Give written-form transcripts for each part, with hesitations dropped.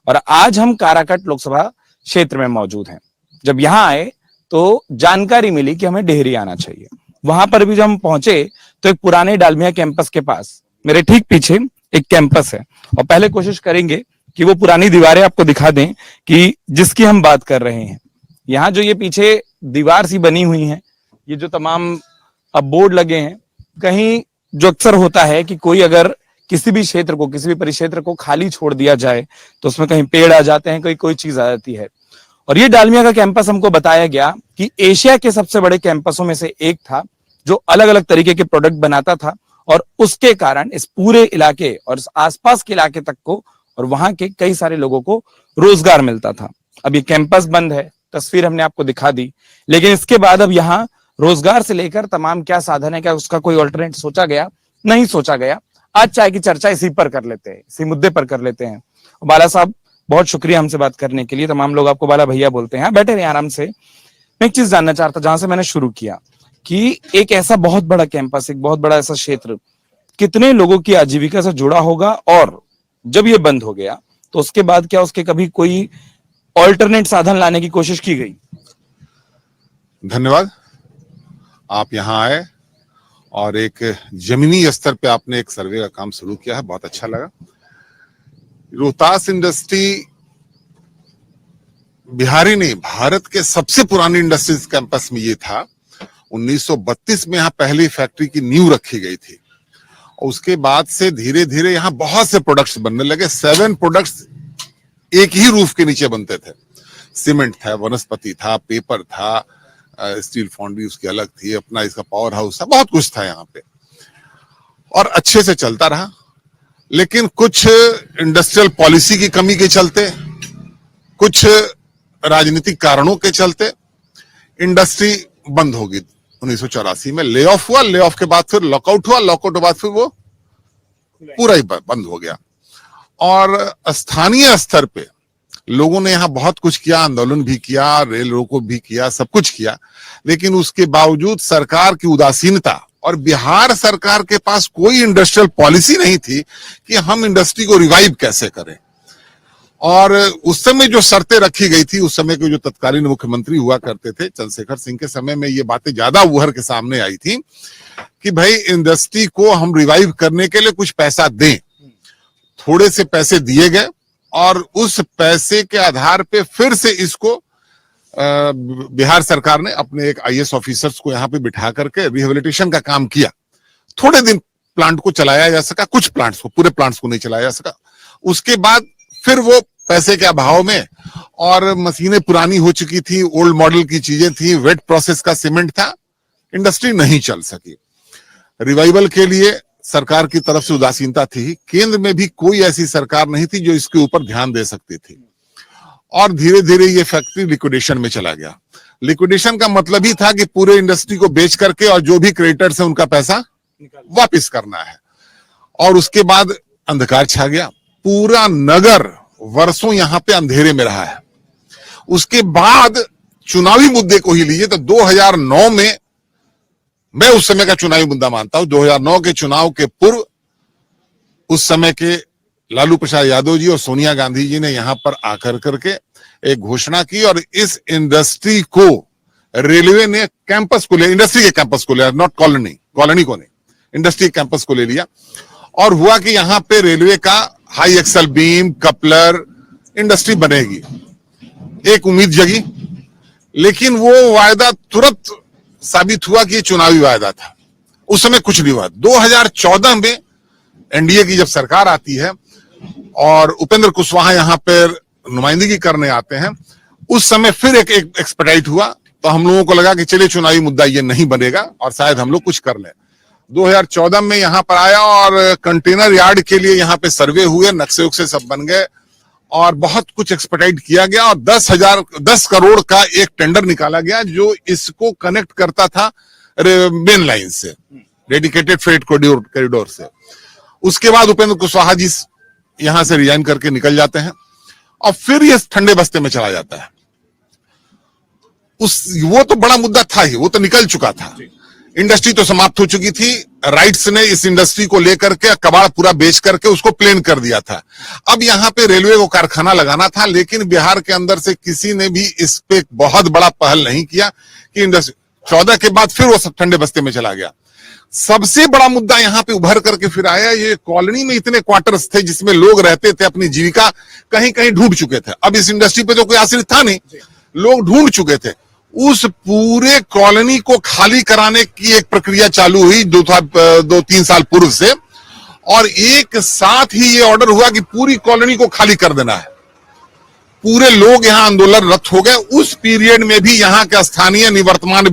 और आज हम काराकट लोकसभा क्षेत्र में मौजूद हैं। जब यहाँ आए तो जानकारी मिली कि हमें डेहरी आना चाहिए। वहां पर भी जब हम पहुंचे तो एक पुराने डालमिया कैंपस के पास मेरे ठीक पीछे एक कैंपस है, और पहले कोशिश करेंगे कि वो पुरानी दीवारें आपको दिखा दें कि जिसकी हम बात कर रहे हैं। यहाँ जो ये पीछे दीवार सी बनी हुई है, ये जो तमाम अब बोर्ड लगे हैं, कहीं जो अक्सर होता है कि कोई अगर किसी भी क्षेत्र को, किसी भी परिक्षेत्र को खाली छोड़ दिया जाए तो उसमें कहीं पेड़ आ जाते हैं, कोई चीज आ जाती है। और ये डालमिया का कैंपस हमको बताया गया कि एशिया के सबसे बड़े कैंपसों में से एक था, जो अलग अलग तरीके के प्रोडक्ट बनाता था, और उसके कारण इस पूरे इलाके और आसपास के इलाके तक को और वहां के कई सारे लोगों को रोजगार मिलता था। अब ये कैंपस बंद है, तस्वीर हमने आपको दिखा दी, लेकिन इसके बाद अब यहाँ रोजगार से लेकर तमाम क्या साधन है, क्या उसका कोई ऑल्टरनेट सोचा गया? नहीं सोचा गया। आज चाय की चर्चा इसी पर कर लेते हैं, इसी मुद्दे पर कर लेते हैं। बाला साहब, बहुत शुक्रिया हमसे बात करने के लिए। तमाम लोग आपको बाला भैया बोलते हैं, बैठे रहे आराम से। मैं एक चीज जानना चाहता, जहां से मैंने शुरू किया, कि एक ऐसा बहुत बड़ा कैंपस, एक बहुत बड़ा ऐसा क्षेत्र कितने लोगों की आजीविका से जुड़ा होगा, और जब ये बंद हो गया तो उसके बाद क्या उसके कभी कोई ऑल्टरनेट साधन लाने की कोशिश की गई? धन्यवाद, आप यहाँ आए और एक जमीनी स्तर पे आपने एक सर्वे का काम शुरू किया है, बहुत अच्छा लगा। रोहतास इंडस्ट्री बिहारी नहीं, भारत के सबसे पुरानी इंडस्ट्रीज कैंपस में ये था। 1932 में यहाँ पहली फैक्ट्री की नींव रखी गई थी, और उसके बाद से धीरे धीरे यहाँ बहुत से प्रोडक्ट्स बनने लगे। 7 प्रोडक्ट्स एक ही रूफ के नीचे बनते थे। सीमेंट था, वनस्पति था, पेपर था, स्टील फाउंड्री उसकी अलग थी, अपना इसका पावर हाउस था, बहुत कुछ था यहाँ पे, और अच्छे से चलता रहा। लेकिन कुछ इंडस्ट्रियल पॉलिसी की कमी के चलते, कुछ राजनीतिक कारणों के चलते इंडस्ट्री बंद हो गई। 1984 में ले ऑफ हुआ, ले ऑफ के बाद फिर लॉकआउट हुआ, लॉकआउट के बाद फिर वो पूरा ही बंद हो गया। और स्थानीय स्तर पे लोगों ने यहाँ बहुत कुछ किया, आंदोलन भी किया, रेल रोको भी किया, सब कुछ किया, लेकिन उसके बावजूद सरकार की उदासीनता और बिहार सरकार के पास कोई इंडस्ट्रियल पॉलिसी नहीं थी कि हम इंडस्ट्री को रिवाइव कैसे करें। और उस समय जो शर्तें रखी गई थी, उस समय के जो तत्कालीन मुख्यमंत्री हुआ करते थे चंद्रशेखर सिंह के समय में, ये बातें ज्यादा उभर के सामने आई थी कि भाई इंडस्ट्री को हम रिवाइव करने के लिए कुछ पैसा दें। थोड़े से पैसे दिए गए, और उस पैसे के आधार पे फिर से इसको बिहार सरकार ने अपने एक आईएएस ऑफिसर्स को यहाँ पे बिठा करके रिहेबिलिटेशन का काम किया। थोड़े दिन प्लांट को चलाया जा सका, कुछ प्लांट्स को, पूरे प्लांट्स को नहीं चलाया जा सका। उसके बाद फिर वो पैसे के अभाव में, और मशीनें पुरानी हो चुकी थी, ओल्ड मॉडल की चीजें थी, वेट प्रोसेस का सीमेंट था, इंडस्ट्री नहीं चल सकी। रिवाइवल के लिए सरकार की तरफ से उदासीनता थी। केंद्र में भी कोई ऐसी सरकार नहीं थी जो इसके ऊपर ध्यान दे सकती थी, और धीरे धीरे ये फैक्ट्री लिक्विडेशन में चला गया। लिक्विडेशन का मतलब ही था कि पूरे इंडस्ट्री को बेच करके और जो भी क्रेडिटर्स है उनका पैसा वापस करना है। और उसके बाद अंधकार छा गया, पूरा नगर वर्षों यहाँ पे अंधेरे में रहा है। उसके बाद चुनावी मुद्दे को ही लीजिए तो 2009 में, मैं उस समय का चुनावी मुद्दा मानता हूं, 2009 के चुनाव के पूर्व उस समय के लालू प्रसाद यादव जी और सोनिया गांधी जी ने यहां पर आकर करके एक घोषणा की, और इस इंडस्ट्री को रेलवे ने कैंपस को ले, इंडस्ट्री के कैंपस को लिया, नॉट कॉलोनी को नहीं, इंडस्ट्री कैंपस को ले लिया। और हुआ कि यहां पे रेलवे का high axle beam, coupler industry बनेगी, एक उम्मीद जगी। लेकिन वो वायदा तुरंत साबित हुआ कि ये चुनावी वायदा था। उस समय कुछ नहीं हुआ। 2014 में एनडीए की जब सरकार आती है और उपेंद्र कुशवाहा यहाँ पर नुमाइंदगी करने आते हैं, उस समय फिर एक एक्सपेडाइट हुआ, तो हम लोगों को लगा कि चलिए चुनावी मुद्दा ये नहीं बनेगा और शायद हम लोग कुछ कर लें। 2014 में यहाँ पर आया और कंटेनर यार्ड के लिए यहाँ पे सर्वे हुए, नक्शे उक्से सब बन गए और बहुत कुछ एक्सपेडाइट किया गया, और 10 करोड़ का एक टेंडर निकाला गया जो इसको कनेक्ट करता था मेन लाइन से, डेडिकेटेड फ्रेट कॉरिडोर से। उसके बाद उपेंद्र कुशवाहा जी यहां से रिजाइन करके निकल जाते हैं और फिर ये ठंडे बस्ते में चला जाता है। वो तो बड़ा मुद्दा था ही, वो तो निकल चुका था, इंडस्ट्री तो समाप्त हो चुकी थी। राइट्स ने इस इंडस्ट्री को लेकर के कबाड़ पूरा बेच करके उसको प्लेन कर दिया था। अब यहाँ पे रेलवे को कारखाना लगाना था, लेकिन बिहार के अंदर से किसी ने भी इस पे बहुत बड़ा पहल नहीं किया कि इंडस्ट्री 14 के बाद फिर वो सब ठंडे बस्ते में चला गया। सबसे बड़ा मुद्दा यहाँ पे उभर करके फिर आया, ये कॉलोनी में इतने क्वार्टर्स थे जिसमें लोग रहते थे, अपनी जीविका कहीं कहीं ढूंढ चुके थे। अब इस इंडस्ट्री पे तो कोई आश्रित था नहीं, लोग ढूंढ चुके थे। उस पूरे कॉलोनी को खाली कराने की एक प्रक्रिया चालू हुई 2-3 साल पूर्व से, और एक साथ ही ये ऑर्डर हुआ कि पूरी कॉलोनी को खाली कर देना है। पूरे लोग यहाँ आंदोलनरत हो गए। उस पीरियड में भी यहाँ के स्थानीय निवर्तमान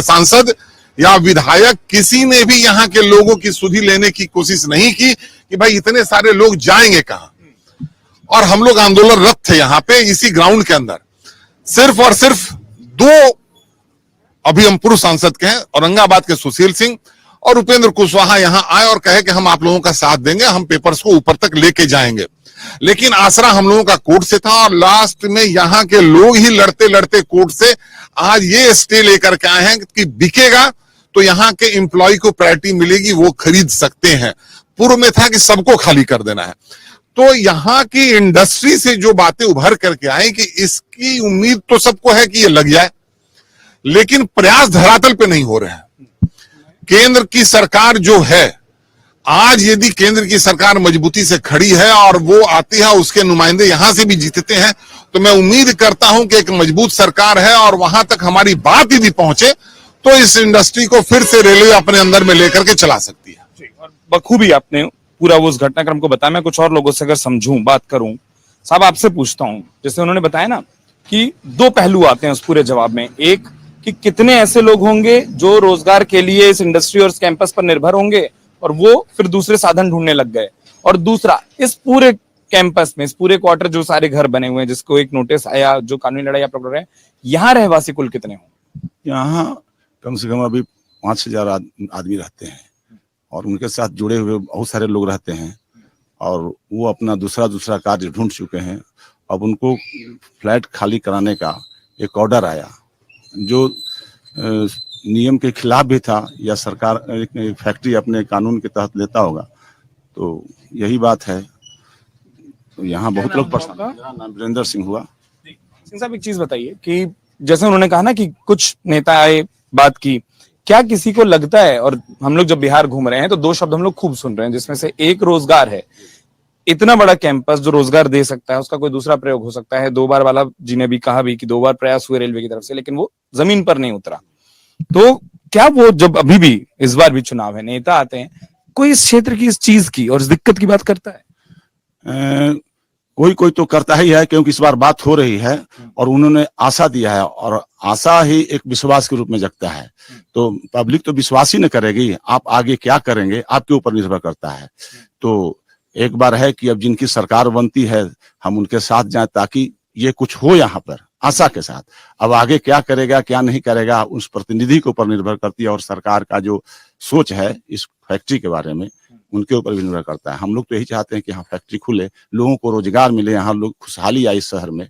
सांसद या विधायक किसी ने भी यहाँ के लोगों की सुधि लेने की कोशिश नहीं की कि भाई इतने सारे लोग जाएंगे कहां। और हम लोग आंदोलनरत थे यहाँ पे इसी ग्राउंड के अंदर। सिर्फ और सिर्फ 2 अभी हम पूर्व सांसद के हैं, औरंगाबाद के सुशील सिंह और उपेंद्र कुशवाहा यहाँ आए और कहे कि हम आप लोगों का साथ देंगे, हम पेपर्स को ऊपर तक लेके जाएंगे। लेकिन आसरा हम लोगों का कोर्ट से था, और लास्ट में यहाँ के लोग ही लड़ते लड़ते कोर्ट से आज ये स्टे लेकर के आए हैं कि बिकेगा तो यहाँ के एम्प्लॉय को प्रायोरिटी मिलेगी, वो खरीद सकते हैं। पूर्व में था कि सबको खाली कर देना है। तो यहाँ की इंडस्ट्री से जो बातें उभर करके आई कि इसकी उम्मीद तो सबको है कि ये लग जाए, लेकिन प्रयास धरातल पे नहीं हो रहे हैं। केंद्र की सरकार जो है, आज यदि केंद्र की सरकार मजबूती से खड़ी है और वो आती है, उसके नुमाइंदे यहां से भी जीतते हैं, तो मैं उम्मीद करता हूं कि एक मजबूत सरकार है और वहां तक हमारी बात यदि पहुंचे तो इस इंडस्ट्री को फिर से रेलवे अपने अंदर में लेकर के चला सकती है। और बखूबी आपने पूरा वो उस घटनाक्रम को बताया। मैं कुछ और लोगों से अगर समझूं, बात करूं, साहब आपसे पूछता हूं, जैसे उन्होंने बताया ना कि 2 पहलू आते हैं उस पूरे जवाब में। एक कि कितने ऐसे लोग होंगे जो रोजगार के लिए इस इंडस्ट्री और इस कैंपस पर निर्भर होंगे और वो फिर दूसरे साधन ढूंढने लग गए, और दूसरा इस पूरे कैंपस में, इस पूरे क्वार्टर जो सारे घर बने हुए हैं जिसको एक नोटिस आया, जो कानूनी लड़ाई आप लड़ रहे हैं, यहाँ रहवासी कुल कितने हों? यहाँ कम से कम अभी 5,000 आदमी रहते हैं, और उनके साथ जुड़े हुए बहुत सारे लोग रहते हैं, और वो अपना दूसरा कार्य ढूंढ चुके हैं। अब उनको फ्लैट खाली कराने का एक ऑर्डर आया जो नियम के खिलाफ भी था, या सरकार एक फैक्ट्री अपने कानून के तहत लेता होगा, तो यही बात है। तो यहाँ बहुत लोग परेशान। मेरा नाम वीरेंद्र सिंह हुआ। सिंह साहब, एक चीज बताइए कि जैसे उन्होंने कहा ना कि कुछ नेता आए, बात की, क्या किसी को लगता है, और हम लोग जब बिहार घूम रहे हैं तो 2 शब्द हम लोग खूब सुन रहे हैं, जिसमें से एक रोजगार है। इतना बड़ा कैंपस जो रोजगार दे सकता है, उसका कोई दूसरा प्रयोग हो सकता है। 2 बार वाला जी ने भी कहा भी कि 2 बार प्रयास हुए रेलवे की तरफ से, लेकिन वो जमीन पर नहीं उतरा। तो क्या वो, जब अभी भी इस बार भी चुनाव है, नेता आते हैं, कोई इस क्षेत्र की, इस चीज की और इस दिक्कत की बात करता है? कोई तो करता ही है, क्योंकि इस बार बात हो रही है और उन्होंने आशा दिया है, और आशा ही एक विश्वास के रूप में जगता है। तो पब्लिक तो विश्वास ही न करेगी, आप आगे क्या करेंगे आपके ऊपर निर्भर करता है। तो एक बार है कि अब जिनकी सरकार बनती है हम उनके साथ जाएं, ताकि ये कुछ हो यहाँ पर आशा के साथ। अब आगे क्या करेगा क्या नहीं करेगा उस प्रतिनिधि के ऊपर निर्भर करती है, और सरकार का जो सोच है इस फैक्ट्री के बारे में उनके ऊपर भी निर्भर करता है। हम लोग तो यही चाहते हैं कि यहाँ फैक्ट्री खुले, लोगों को रोजगार मिले, यहाँ लोग खुशहाली आए इस शहर में।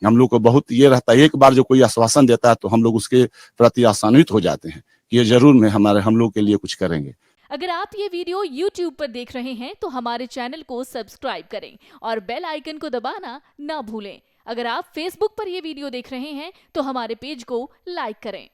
हम लोग को बहुत ये रहता है, एक बार जो कोई आश्वासन देता है तो हम लोग उसके प्रति आशान्वित हो जाते हैं कि ये जरूर में हम लोग के लिए कुछ करेंगे। अगर आप ये वीडियो YouTube पर देख रहे हैं तो हमारे चैनल को सब्सक्राइब करें और बेल आइकन को दबाना ना भूलें। अगर आप Facebook पर ये वीडियो देख रहे हैं तो हमारे पेज को लाइक करें।